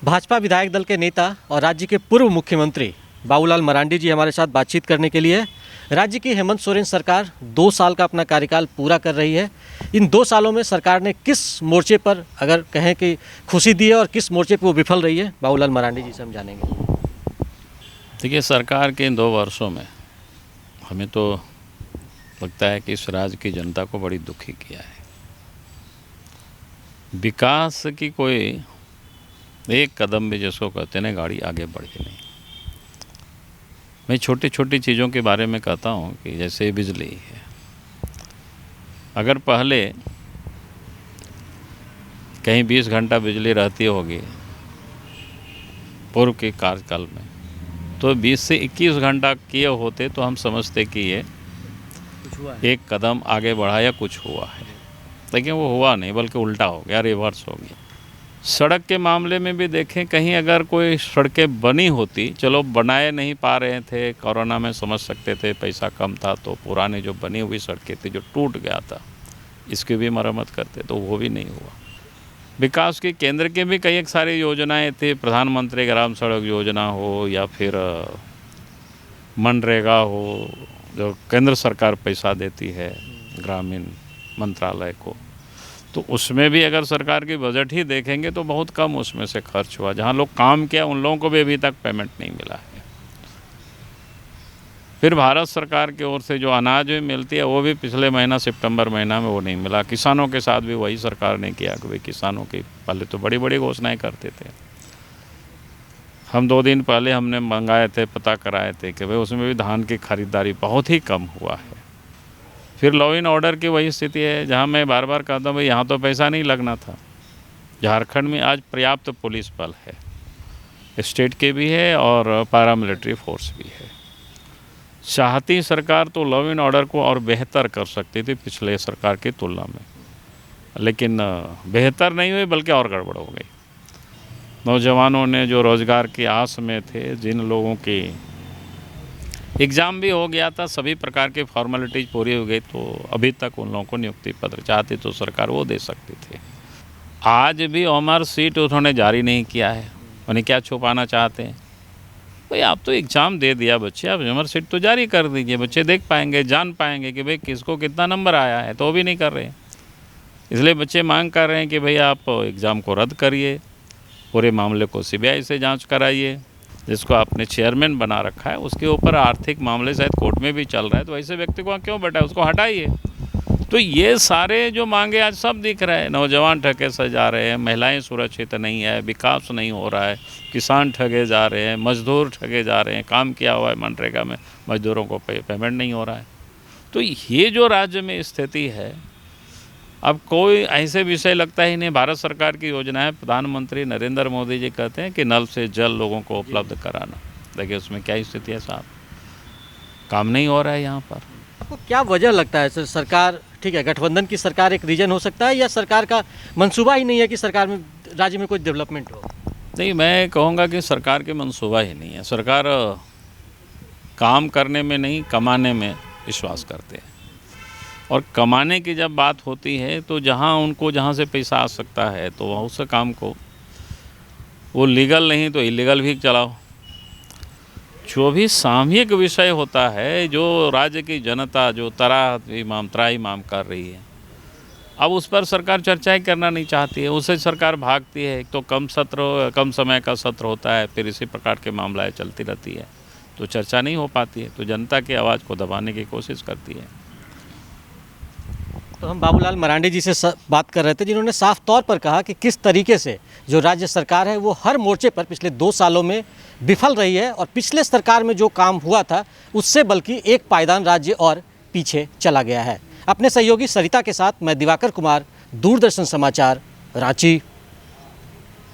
भाजपा विधायक दल के नेता और राज्य के पूर्व मुख्यमंत्री बाबूलाल मरांडी जी हमारे साथ बातचीत करने के लिए। राज्य की हेमंत सोरेन सरकार 2 साल का अपना कार्यकाल पूरा कर रही है। इन 2 सालों में सरकार ने किस मोर्चे पर अगर कहें कि खुशी दी है और किस मोर्चे पर वो विफल रही है, बाबूलाल मरांडी जी से हम जानेंगे। देखिए, सरकार के इन 2 वर्षों में हमें तो लगता है कि इस राज्य की जनता को बड़ी दुखी किया है। विकास की कोई एक कदम भी जिसको कहते हैं गाड़ी आगे बढ़ी नहीं। मैं छोटी छोटी चीज़ों के बारे में कहता हूँ कि जैसे बिजली है, अगर पहले कहीं 20 घंटा बिजली रहती होगी पूर्व के कार्यकाल में, तो 20 से 21 घंटा किए होते तो हम समझते कि ये एक कदम आगे बढ़ा या कुछ हुआ है, लेकिन वो हुआ नहीं, बल्कि उल्टा हो गया, रिवर्स हो गया। सड़क के मामले में भी देखें, कहीं अगर कोई सड़कें बनी होती, चलो बनाए नहीं पा रहे थे, कोरोना में समझ सकते थे, पैसा कम था, तो पुरानी जो बनी हुई सड़कें थी, जो टूट गया था, इसकी भी मरम्मत करते, तो वो भी नहीं हुआ। विकास की केंद्र के भी कई सारी योजनाएं थी, प्रधानमंत्री ग्राम सड़क योजना हो या फिर मनरेगा हो, जो केंद्र सरकार पैसा देती है ग्रामीण मंत्रालय को, तो उसमें भी अगर सरकार की बजट ही देखेंगे तो बहुत कम उसमें से खर्च हुआ। जहाँ लोग काम किया उन लोगों को भी अभी तक पेमेंट नहीं मिला है। फिर भारत सरकार की ओर से जो अनाज भी मिलती है वो भी पिछले महीना सितंबर महीना में वो नहीं मिला। किसानों के साथ भी वही सरकार ने किया कि भाई किसानों की पहले तो बड़ी बड़ी घोषणाएं करते थे। हम 2 दिन पहले हमने मंगाए थे, पता कराए थे कि भाई उसमें भी धान की खरीदारी बहुत ही कम हुआ है। फिर लॉ एंड ऑर्डर की वही स्थिति है, जहां मैं बार बार कहता हूँ भाई यहाँ तो पैसा नहीं लगना था। झारखंड में आज पर्याप्त पुलिस बल है, स्टेट के भी है और पैरामिलिट्री फोर्स भी है। चाहती सरकार तो लॉ एंड ऑर्डर को और बेहतर कर सकती थी पिछले सरकार की तुलना में, लेकिन बेहतर नहीं हुई बल्कि और गड़बड़ हो गई। नौजवानों ने जो रोज़गार की आस में थे, जिन लोगों की एग्ज़ाम भी हो गया था, सभी प्रकार की फॉर्मेलिटीज़ पूरी हो गई, तो अभी तक उन लोगों को नियुक्ति पत्र चाहती तो सरकार वो दे सकती थी। आज भी ओमर सीट उन्होंने जारी नहीं किया है। उन्हें क्या छुपाना चाहते हैं? भाई आप तो एग्ज़ाम दे दिया बच्चे, आप ओमर सीट तो जारी कर दीजिए, बच्चे देख पाएंगे, जान पाएंगे कि भाई किसको कितना नंबर आया है, तो वो भी नहीं कर रहे हैं। इसलिए बच्चे मांग कर रहे हैं कि भाई आप एग्ज़ाम को रद्द करिए, पूरे मामले को CBI से जाँच कराइए। जिसको आपने चेयरमैन बना रखा है उसके ऊपर आर्थिक मामले शायद कोर्ट में भी चल रहा है, तो ऐसे व्यक्ति को क्यों बैठा है, उसको हटाइए। तो ये सारे जो मांगे आज सब दिख रहे हैं। नौजवान ठगे से जा रहे हैं, महिलाएं सुरक्षित नहीं है, विकास नहीं हो रहा है, किसान ठगे जा रहे हैं, मजदूर ठगे जा रहे हैं, काम किया हुआ है मनरेगा में, मजदूरों को पेमेंट नहीं हो रहा है। तो ये जो राज्य में स्थिति है, अब कोई ऐसे विषय लगता ही नहीं। भारत सरकार की योजना है, प्रधानमंत्री नरेंद्र मोदी जी कहते हैं कि नल से जल लोगों को उपलब्ध कराना। देखिए उसमें क्या स्थिति है साहब, काम नहीं हो रहा है यहाँ पर। आपको क्या वजह लगता है सर? सरकार ठीक है, गठबंधन की सरकार एक रीजन हो सकता है, या सरकार का मंसूबा ही नहीं है कि सरकार में राज्य में कोई डेवलपमेंट हो? नहीं, मैं कहूँगा कि सरकार के मंसूबा ही नहीं है। सरकार काम करने में नहीं, कमाने में विश्वास करते हैं। और कमाने की जब बात होती है तो जहाँ से पैसा आ सकता है तो वहाँ उस काम को, वो लीगल नहीं तो इलीगल भी चलाओ। जो भी सामूहिक विषय होता है, जो राज्य की जनता जो त्राहिमाम कर रही है, अब उस पर सरकार चर्चा ही करना नहीं चाहती है, उससे सरकार भागती है। एक तो कम समय का सत्र होता है, फिर इसी प्रकार के मामलाएं चलती रहती है, तो चर्चा नहीं हो पाती है, तो जनता की आवाज़ को दबाने की कोशिश करती है। तो हम बाबूलाल मरांडी जी से बात कर रहे थे, जिन्होंने साफ तौर पर कहा कि किस तरीके से जो राज्य सरकार है वो हर मोर्चे पर पिछले 2 सालों में विफल रही है, और पिछले सरकार में जो काम हुआ था उससे बल्कि एक पायदान राज्य और पीछे चला गया है। अपने सहयोगी सरिता के साथ मैं दिवाकर कुमार, दूरदर्शन समाचार, रांची।